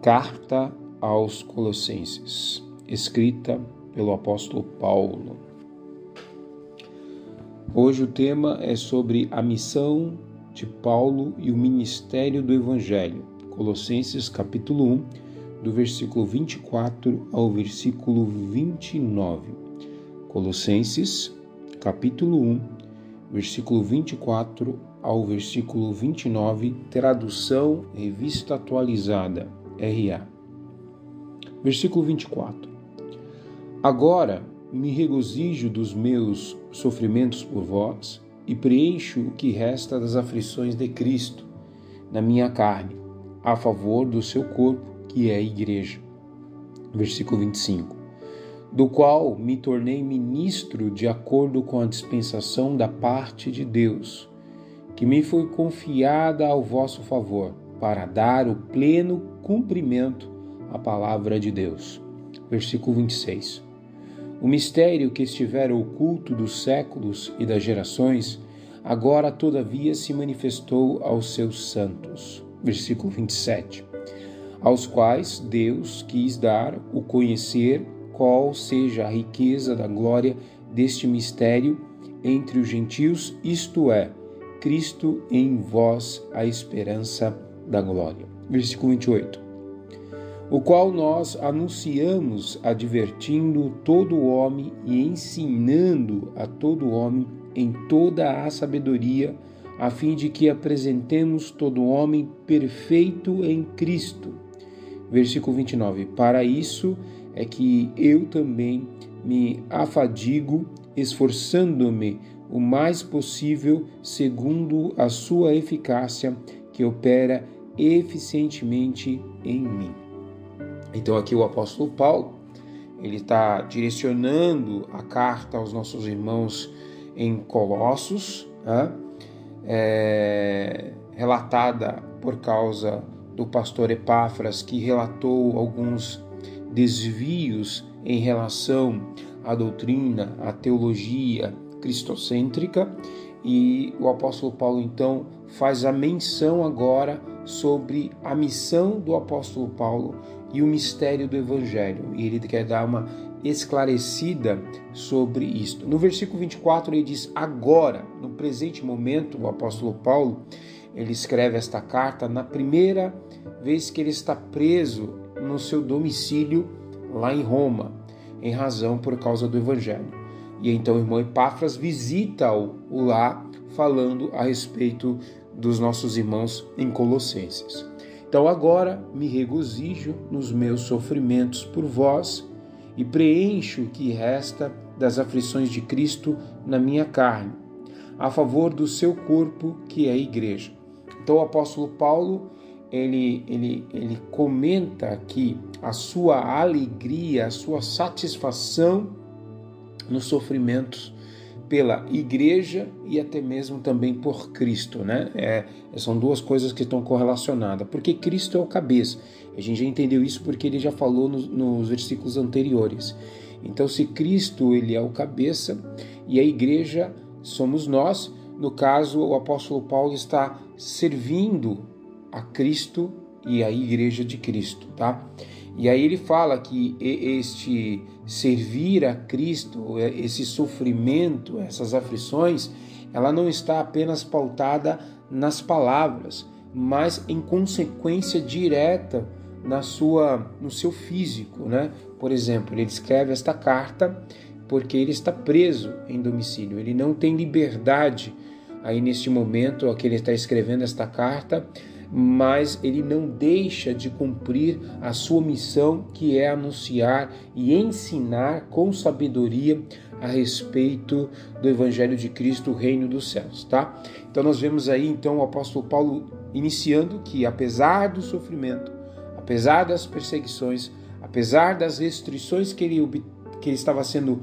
Carta aos Colossenses, escrita pelo apóstolo Paulo. Hoje o tema é sobre a missão de Paulo e o ministério do Evangelho. Colossenses capítulo 1, do versículo 24 ao versículo 29. Colossenses capítulo 1, versículo 24 ao versículo 29, tradução Revista Atualizada, RA. Versículo 24. Agora me regozijo dos meus sofrimentos por vós e preencho o que resta das aflições de Cristo na minha carne, a favor do seu corpo, que é a igreja. Versículo 25. Do qual me tornei ministro de acordo com a dispensação da parte de Deus, que me foi confiada ao vosso favor, para dar o pleno cumprimento à palavra de Deus. Versículo 26. O mistério que estivera oculto dos séculos e das gerações, agora todavia se manifestou aos seus santos. Versículo 27. Aos quais Deus quis dar o conhecer qual seja a riqueza da glória deste mistério entre os gentios, isto é, Cristo em vós, a esperança da glória. Versículo 28. O qual nós anunciamos, advertindo todo o homem e ensinando a todo homem em toda a sabedoria, a fim de que apresentemos todo homem perfeito em Cristo. Versículo 29. Para isso é que eu também me afadigo, esforçando-me o mais possível, segundo a sua eficácia, que opera eficientemente em mim. Então aqui o apóstolo Paulo, ele está direcionando a carta aos nossos irmãos em Colossos, relatada por causa do pastor Epáfras, que relatou alguns desvios em relação à doutrina, à teologia cristocêntrica, e o apóstolo Paulo então faz a menção agora sobre a missão do apóstolo Paulo e o mistério do Evangelho, e ele quer dar uma esclarecida sobre isto. No versículo 24 ele diz: agora, no presente momento, o apóstolo Paulo, ele escreve esta carta na primeira vez que ele está preso no seu domicílio lá em Roma, em razão por causa do Evangelho. E então o irmão Epáfras visita-o lá, falando a respeito dos nossos irmãos em Colossenses. Então agora me regozijo nos meus sofrimentos por vós e preencho o que resta das aflições de Cristo na minha carne, a favor do seu corpo, que é a igreja. Então o apóstolo Paulo, ele comenta aqui a sua alegria, a sua satisfação nos sofrimentos pela igreja e até mesmo também por Cristo, né? São duas coisas que estão correlacionadas, porque Cristo é o cabeça. A gente já entendeu isso porque ele já falou nos versículos anteriores. Então, se Cristo ele é o cabeça e a igreja somos nós, no caso, o apóstolo Paulo está servindo a Cristo e a igreja de Cristo, tá? E aí ele fala que este servir a Cristo, esse sofrimento, essas aflições, ela não está apenas pautada nas palavras, mas em consequência direta no seu físico, né? Por exemplo, ele escreve esta carta porque ele está preso em domicílio, ele não tem liberdade aí neste momento a que ele está escrevendo esta carta, mas ele não deixa de cumprir a sua missão, que é anunciar e ensinar com sabedoria a respeito do Evangelho de Cristo, o reino dos céus, tá? Então nós vemos aí então o apóstolo Paulo iniciando que apesar do sofrimento, apesar das perseguições, apesar das restrições que ele estava sendo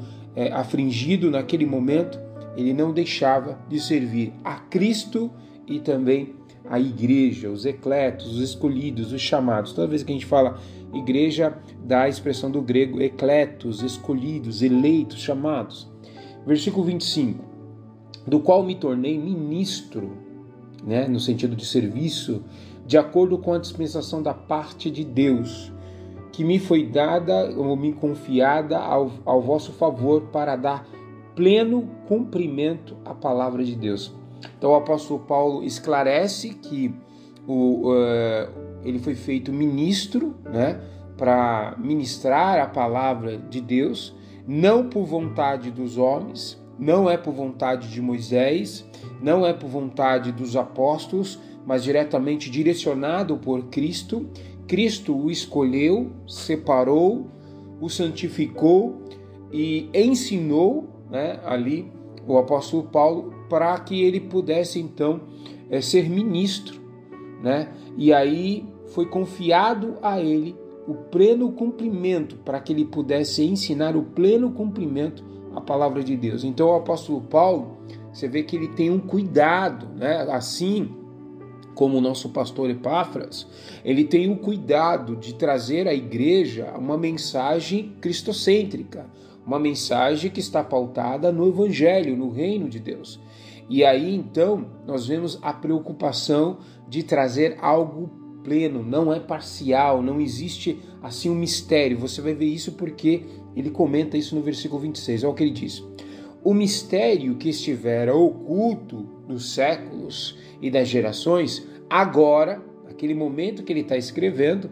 afligido naquele momento, ele não deixava de servir a Cristo e também a igreja, os ecletos, os escolhidos, os chamados. Toda vez que a gente fala igreja, dá a expressão do grego ecletos, escolhidos, eleitos, chamados. Versículo 25. Do qual me tornei ministro né, no sentido de serviço, de acordo com a dispensação da parte de Deus, que me foi dada ou me confiada ao vosso favor para dar pleno cumprimento à palavra de Deus. Então o apóstolo Paulo esclarece que ele foi feito ministro, né, para ministrar a palavra de Deus, não por vontade dos homens, não é por vontade de Moisés, não é por vontade dos apóstolos, mas diretamente direcionado por Cristo. Cristo o escolheu, separou, o santificou e ensinou, né, ali o apóstolo Paulo para que ele pudesse então ser ministro, né? E aí foi confiado a ele o pleno cumprimento, para que ele pudesse ensinar o pleno cumprimento à palavra de Deus. Então o apóstolo Paulo, você vê que ele tem um cuidado, né? Assim como o nosso pastor Epáfras, ele tem o cuidado de trazer à igreja uma mensagem cristocêntrica, uma mensagem que está pautada no evangelho, no reino de Deus. E aí então nós vemos a preocupação de trazer algo pleno, não é parcial, não existe assim um mistério. Você vai ver isso porque ele comenta isso no versículo 26, olha o que ele diz: o mistério que estivera oculto dos séculos e das gerações, agora, naquele momento que ele está escrevendo,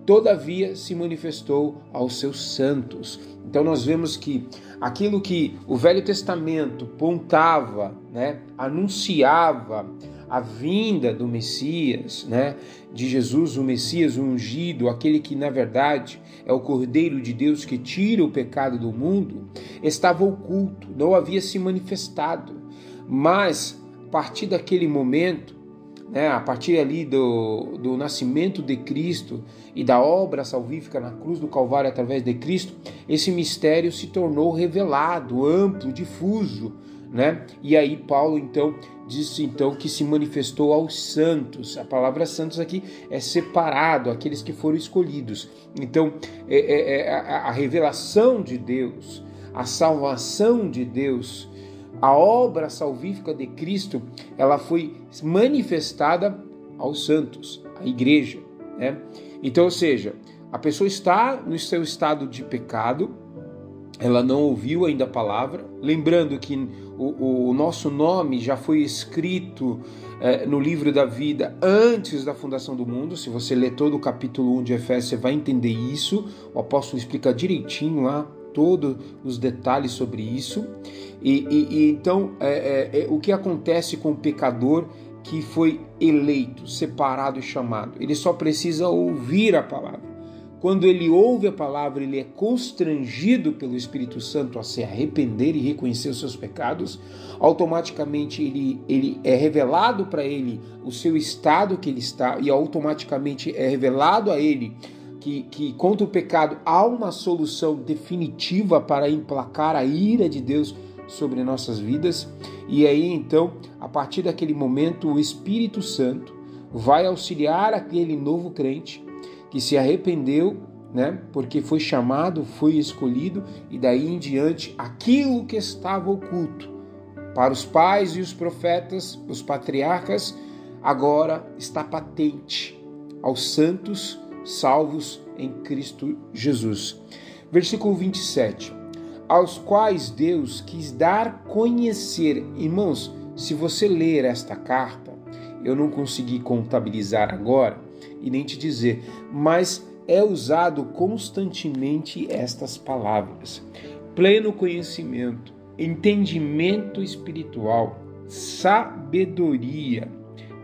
todavia se manifestou aos seus santos. Então nós vemos que aquilo que o Velho Testamento pontava, né, anunciava a vinda do Messias, né, de Jesus, o Messias, o ungido, aquele que na verdade é o Cordeiro de Deus que tira o pecado do mundo, estava oculto, não havia se manifestado. Mas a partir daquele momento, né, a partir ali do nascimento de Cristo e da obra salvífica na cruz do Calvário através de Cristo, esse mistério se tornou revelado, amplo, difuso, né? E aí Paulo então disse então que se manifestou aos santos. A palavra santos aqui é separado, aqueles que foram escolhidos. Então a revelação de Deus, a salvação de Deus, a obra salvífica de Cristo, ela foi manifestada aos santos, à igreja, né? Então, ou seja, a pessoa está no seu estado de pecado, ela não ouviu ainda a palavra, lembrando que o nosso nome já foi escrito no livro da vida antes da fundação do mundo. Se você ler todo o capítulo 1 de Efésios, você vai entender isso. O apóstolo explica direitinho lá todos os detalhes sobre isso. Então, o que acontece com o pecador que foi eleito, separado e chamado? Ele só precisa ouvir a palavra. Quando ele ouve a palavra, ele é constrangido pelo Espírito Santo a se arrepender e reconhecer os seus pecados. Automaticamente ele é revelado para ele o seu estado que ele está, e automaticamente é revelado a ele que contra o pecado há uma solução definitiva para emplacar a ira de Deus sobre nossas vidas. E aí então, a partir daquele momento, o Espírito Santo vai auxiliar aquele novo crente que se arrependeu, né, porque foi chamado, foi escolhido, e daí em diante aquilo que estava oculto para os pais e os profetas, os patriarcas, agora está patente aos santos salvos em Cristo Jesus. Versículo 27. Aos quais Deus quis dar conhecer. Irmãos, se você ler esta carta, eu não consegui contabilizar agora e nem te dizer, mas é usado constantemente estas palavras: pleno conhecimento, entendimento espiritual, sabedoria,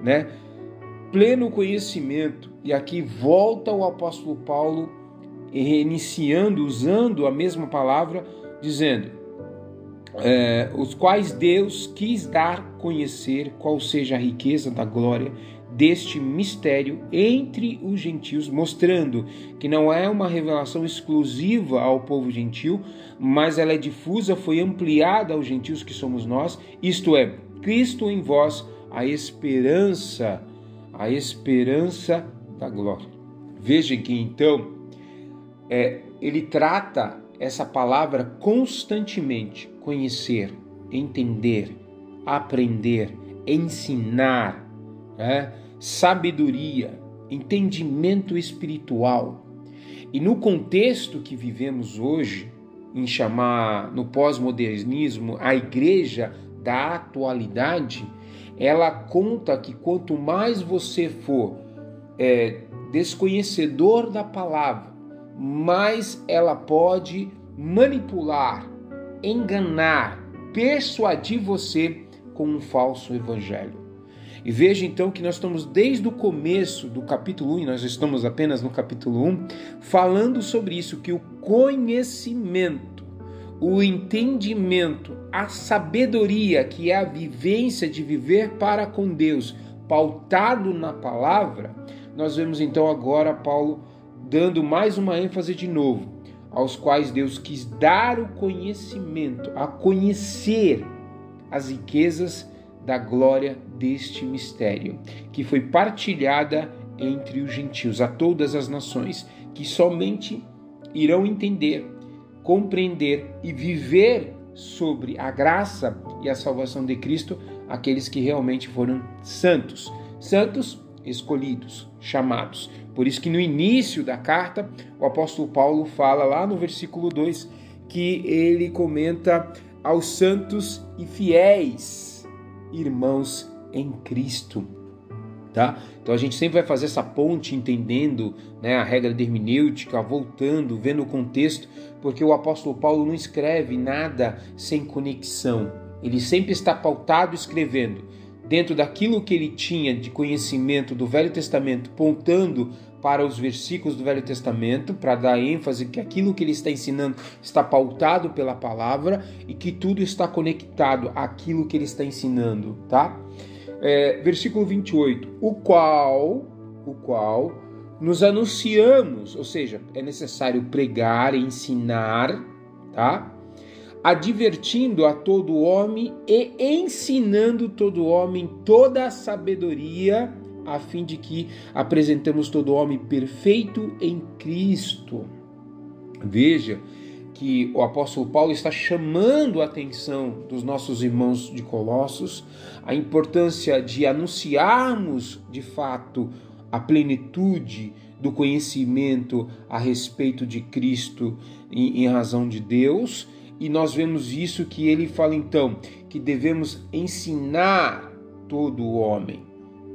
né? Pleno conhecimento. E aqui volta o apóstolo Paulo iniciando, usando a mesma palavra, dizendo: os quais Deus quis dar conhecer qual seja a riqueza da glória deste mistério entre os gentios, mostrando que não é uma revelação exclusiva ao povo gentil, mas ela é difusa, foi ampliada aos gentios que somos nós, isto é, Cristo em vós, a esperança da glória. Veja que então ele trata essa palavra constantemente: conhecer, entender, aprender, ensinar, sabedoria, entendimento espiritual. E no contexto que vivemos hoje, em chamar no pós-modernismo a igreja da atualidade, ela conta que quanto mais você for desconhecedor da palavra, mais ela pode manipular, enganar, persuadir você com um falso evangelho. E veja então que nós estamos desde o começo do capítulo 1, e nós estamos apenas no capítulo 1, falando sobre isso, que o conhecimento, o entendimento, a sabedoria, que é a vivência de viver para com Deus, pautado na palavra, nós vemos então agora Paulo dando mais uma ênfase de novo, aos quais Deus quis dar o conhecimento, a conhecer as riquezas da glória deste mistério, que foi partilhada entre os gentios, a todas as nações, que somente irão entender, compreender e viver sobre a graça e a salvação de Cristo aqueles que realmente foram santos, escolhidos, chamados. Por isso que no início da carta, o apóstolo Paulo fala lá no versículo 2, que ele comenta aos santos e fiéis irmãos em Cristo, tá? Então a gente sempre vai fazer essa ponte entendendo, a regra de hermenêutica, voltando, vendo o contexto, porque o apóstolo Paulo não escreve nada sem conexão. Ele sempre está pautado escrevendo dentro daquilo que ele tinha de conhecimento do Velho Testamento, pontando para os versículos do Velho Testamento, para dar ênfase que aquilo que ele está ensinando está pautado pela palavra e que tudo está conectado àquilo que ele está ensinando, tá? Versículo 28, o qual nos anunciamos, ou seja, é necessário pregar, ensinar, tá? Advertindo a todo homem e ensinando todo homem toda a sabedoria, a fim de que apresentemos todo homem perfeito em Cristo. Veja que o apóstolo Paulo está chamando a atenção dos nossos irmãos de Colossos, a importância de anunciarmos de fato a plenitude do conhecimento a respeito de Cristo em razão de Deus. E nós vemos isso que ele fala então, que devemos ensinar todo o homem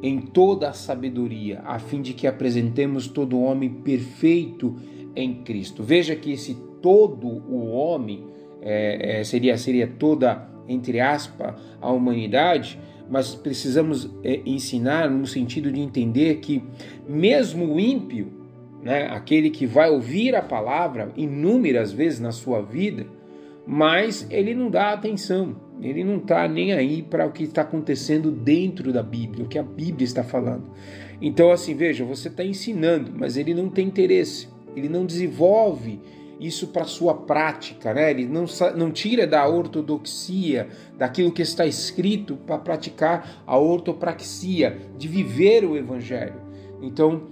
em toda a sabedoria, a fim de que apresentemos todo o homem perfeito em Cristo. Veja que esse todo o homem seria toda, entre aspas, a humanidade, mas precisamos ensinar no sentido de entender que mesmo o ímpio, aquele que vai ouvir a palavra inúmeras vezes na sua vida, mas ele não dá atenção, ele não está nem aí para o que está acontecendo dentro da Bíblia, o que a Bíblia está falando. Então assim, veja, você está ensinando, mas ele não tem interesse, ele não desenvolve isso para a sua prática, ele não tira da ortodoxia, daquilo que está escrito, para praticar a ortopraxia, de viver o Evangelho. Então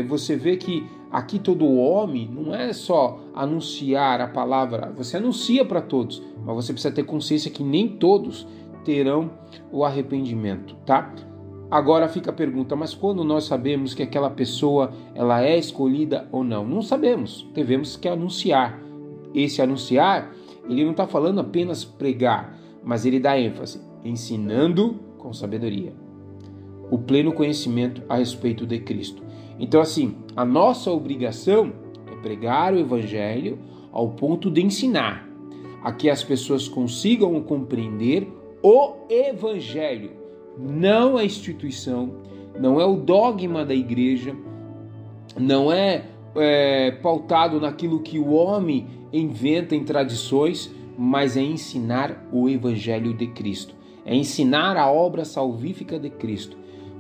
você vê que aqui todo homem não é só anunciar a palavra, você anuncia para todos, mas você precisa ter consciência que nem todos terão o arrependimento, tá? Agora fica a pergunta, mas quando nós sabemos que aquela pessoa ela é escolhida ou não? Não sabemos, devemos que anunciar. Esse anunciar, ele não está falando apenas pregar, mas ele dá ênfase, ensinando com sabedoria, o pleno conhecimento a respeito de Cristo. Então assim, a nossa obrigação é pregar o Evangelho ao ponto de ensinar, a que as pessoas consigam compreender o Evangelho, não a instituição, não é o dogma da igreja, não é pautado naquilo que o homem inventa em tradições, mas é ensinar o Evangelho de Cristo, é ensinar a obra salvífica de Cristo,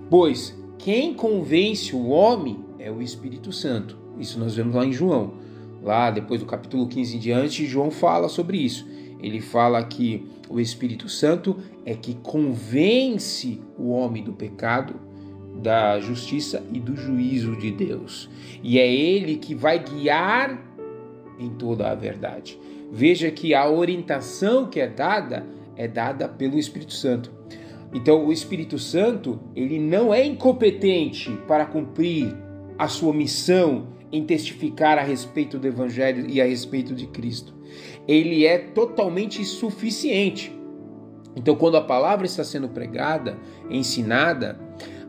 pois quem convence o homem é o Espírito Santo. Isso nós vemos lá em João. Lá depois do capítulo 15 em diante, João fala sobre isso. Ele fala que o Espírito Santo é que convence o homem do pecado, da justiça e do juízo de Deus. E é ele que vai guiar em toda a verdade. Veja que a orientação que é dada pelo Espírito Santo. Então o Espírito Santo, ele não é incompetente para cumprir a sua missão em testificar a respeito do Evangelho e a respeito de Cristo. Ele é totalmente suficiente. Então, quando a palavra está sendo pregada, ensinada,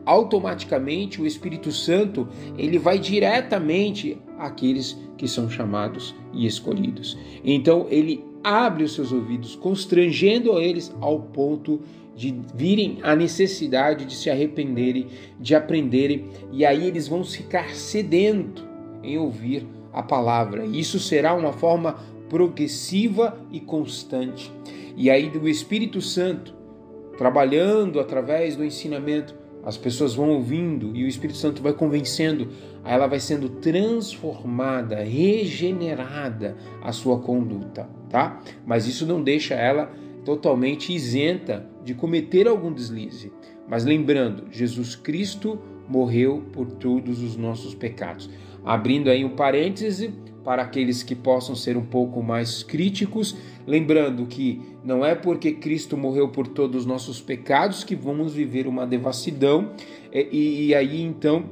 automaticamente o Espírito Santo ele vai diretamente àqueles que são chamados e escolhidos. Então, ele abre os seus ouvidos, constrangendo eles ao ponto de virem a necessidade de se arrependerem, de aprenderem, e aí eles vão ficar sedentos em ouvir a palavra. Isso será uma forma progressiva e constante. E aí do Espírito Santo, trabalhando através do ensinamento, as pessoas vão ouvindo e o Espírito Santo vai convencendo, aí ela vai sendo transformada, regenerada a sua conduta, tá? Mas isso não deixa ela totalmente isenta de cometer algum deslize. Mas lembrando, Jesus Cristo morreu por todos os nossos pecados. Abrindo aí um parêntese para aqueles que possam ser um pouco mais críticos, lembrando que não é porque Cristo morreu por todos os nossos pecados que vamos viver uma devassidão e aí então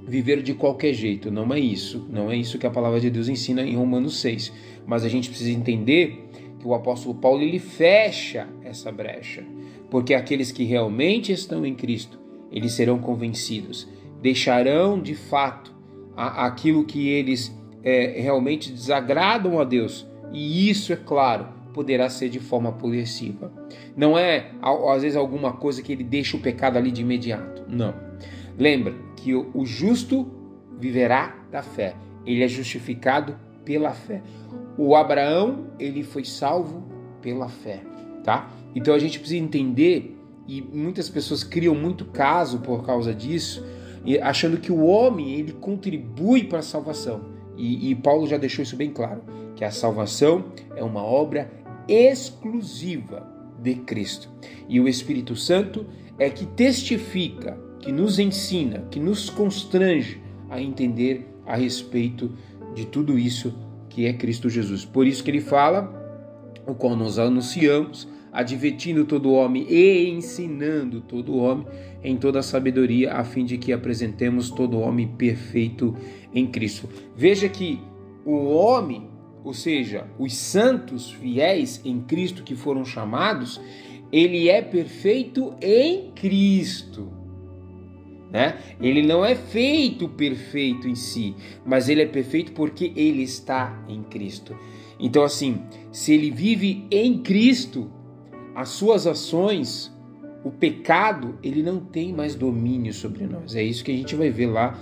viver de qualquer jeito. Não é isso que a palavra de Deus ensina em Romanos 6. Mas a gente precisa entender que o apóstolo Paulo ele fecha essa brecha, porque aqueles que realmente estão em Cristo, eles serão convencidos, deixarão de fato aquilo que eles realmente desagradam a Deus, e isso, é claro, poderá ser de forma progressiva. Não é, às vezes, alguma coisa que ele deixa o pecado ali de imediato, não. Lembra que o justo viverá da fé, ele é justificado pela fé. O Abraão, ele foi salvo pela fé, tá? Então a gente precisa entender, e muitas pessoas criam muito caso por causa disso, achando que o homem ele contribui para a salvação. E Paulo já deixou isso bem claro, que a salvação é uma obra exclusiva de Cristo. E o Espírito Santo é que testifica, que nos ensina, que nos constrange a entender a respeito de tudo isso que é Cristo Jesus. Por isso que ele fala, o qual nós anunciamos, advertindo todo homem e ensinando todo homem em toda a sabedoria, a fim de que apresentemos todo homem perfeito em Cristo. Veja que o homem, ou seja, os santos fiéis em Cristo que foram chamados, ele é perfeito em Cristo, né? Ele não é feito perfeito em si, mas ele é perfeito porque ele está em Cristo. Então assim, se ele vive em Cristo, as suas ações, o pecado, ele não tem mais domínio sobre nós. É isso que a gente vai ver lá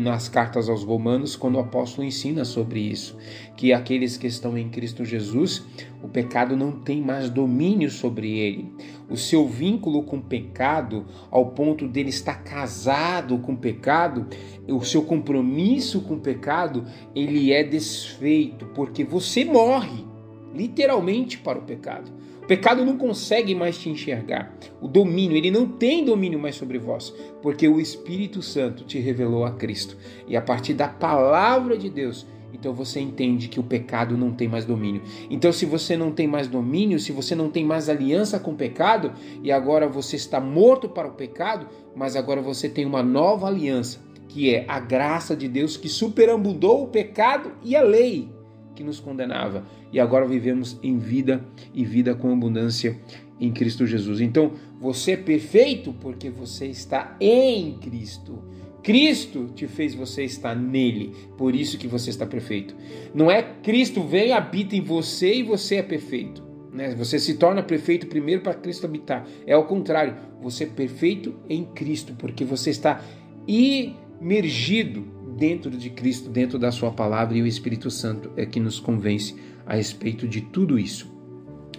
nas cartas aos Romanos, quando o apóstolo ensina sobre isso, que aqueles que estão em Cristo Jesus, o pecado não tem mais domínio sobre ele. O seu vínculo com o pecado, ao ponto dele estar casado com o pecado, o seu compromisso com o pecado, ele é desfeito, porque você morre literalmente para o pecado. O pecado não consegue mais te enxergar. O domínio, ele não tem domínio mais sobre vós, porque o Espírito Santo te revelou a Cristo. E a partir da palavra de Deus, então você entende que o pecado não tem mais domínio. Então se você não tem mais domínio, se você não tem mais aliança com o pecado, e agora você está morto para o pecado, mas agora você tem uma nova aliança, que é a graça de Deus que superabundou o pecado e a lei que nos condenava, e agora vivemos em vida e vida com abundância em Cristo Jesus. Então você é perfeito porque você está em Cristo. Cristo te fez você estar nele, por isso que você está perfeito. Não é Cristo vem, habita em você e você é perfeito, né? Você se torna perfeito primeiro para Cristo habitar. É ao contrário, você é perfeito em Cristo porque você está imergido dentro de Cristo, dentro da sua palavra, e o Espírito Santo é que nos convence a respeito de tudo isso.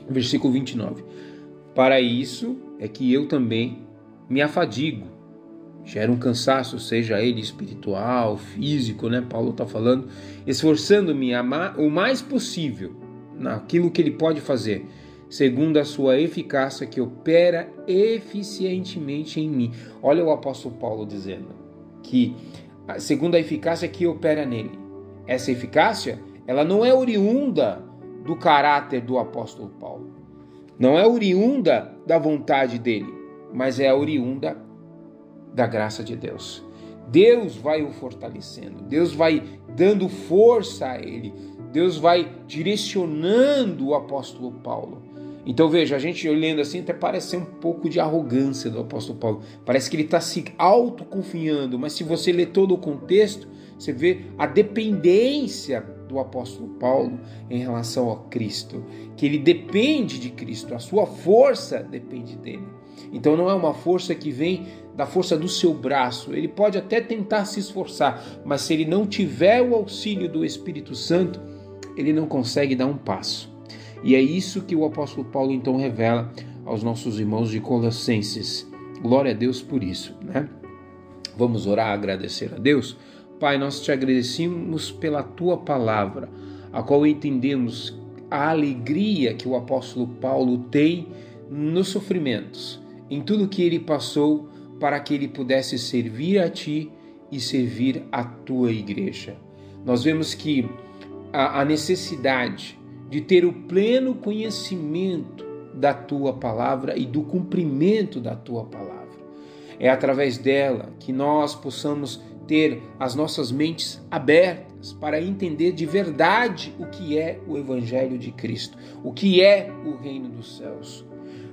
Versículo 29. Para isso é que eu também me afadigo, gera um cansaço, seja ele espiritual, físico, né? Paulo está falando, esforçando-me o mais possível naquilo que ele pode fazer, segundo a sua eficácia que opera eficientemente em mim. Olha o apóstolo Paulo dizendo que segundo a eficácia que opera nele. Essa eficácia, ela não é oriunda do caráter do apóstolo Paulo. Não é oriunda da vontade dele, mas é oriunda da graça de Deus. Deus vai o fortalecendo, Deus vai dando força a ele, Deus vai direcionando o apóstolo Paulo. Então veja, a gente olhando assim até parece ser um pouco de arrogância do apóstolo Paulo. Parece que ele está se autoconfiando, mas se você ler todo o contexto, você vê a dependência do apóstolo Paulo em relação a Cristo, que ele depende de Cristo, a sua força depende dele. Então não é uma força que vem da força do seu braço. Ele pode até tentar se esforçar, mas se ele não tiver o auxílio do Espírito Santo, ele não consegue dar um passo. E é isso que o apóstolo Paulo então revela aos nossos irmãos de Colossenses. Glória a Deus por isso, né? Vamos orar, agradecer a Deus. Pai, nós te agradecemos pela tua palavra, a qual entendemos a alegria que o apóstolo Paulo tem nos sofrimentos, em tudo que ele passou para que ele pudesse servir a ti e servir a tua igreja. Nós vemos que a necessidade de ter o pleno conhecimento da tua palavra e do cumprimento da tua palavra. É através dela que nós possamos ter as nossas mentes abertas para entender de verdade o que é o Evangelho de Cristo, o que é o reino dos céus.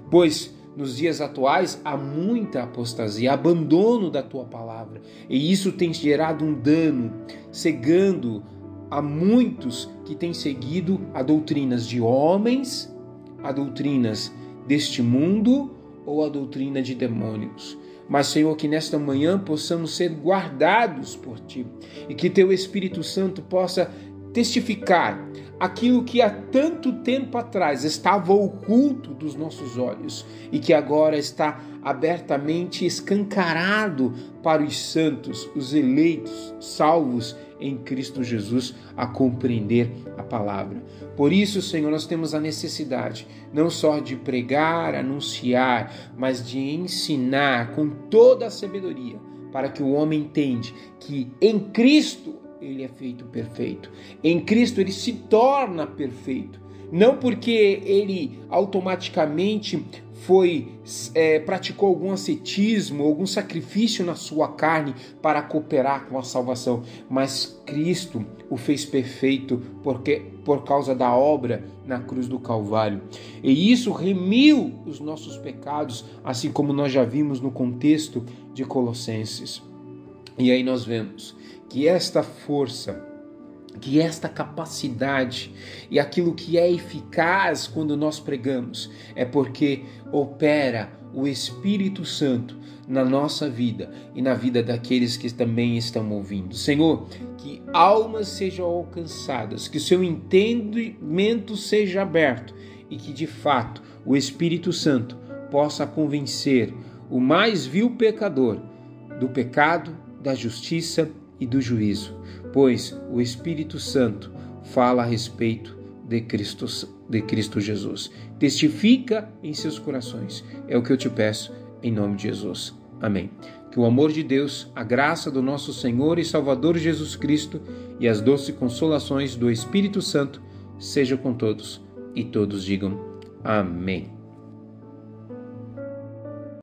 Pois nos dias atuais há muita apostasia, abandono da tua palavra, e isso tem gerado um dano, cegando a muitos que têm seguido a doutrinas de homens, a doutrinas deste mundo ou a doutrina de demônios. Mas, Senhor, que nesta manhã possamos ser guardados por Ti e que Teu Espírito Santo possa testificar aquilo que há tanto tempo atrás estava oculto dos nossos olhos e que agora está abertamente escancarado para os santos, os eleitos, salvos em Cristo Jesus, a compreender a palavra. Por isso, Senhor, nós temos a necessidade não só de pregar, anunciar, mas de ensinar com toda a sabedoria, para que o homem entenda que em Cristo ele é feito perfeito. Em Cristo ele se torna perfeito. Não porque ele automaticamente praticou algum ascetismo, algum sacrifício na sua carne para cooperar com a salvação, mas Cristo o fez perfeito por causa da obra na cruz do Calvário. E isso remiu os nossos pecados, assim como nós já vimos no contexto de Colossenses. E aí nós vemos que esta força, que esta capacidade e aquilo que é eficaz quando nós pregamos é porque opera o Espírito Santo na nossa vida e na vida daqueles que também estão ouvindo. Senhor, que almas sejam alcançadas, que o seu entendimento seja aberto e que de fato o Espírito Santo possa convencer o mais vil pecador do pecado, da justiça e do juízo, pois o Espírito Santo fala a respeito de Cristo Jesus. Testifica em seus corações. É o que eu te peço em nome de Jesus. Amém. Que o amor de Deus, a graça do nosso Senhor e Salvador Jesus Cristo e as doces consolações do Espírito Santo sejam com todos e todos digam amém.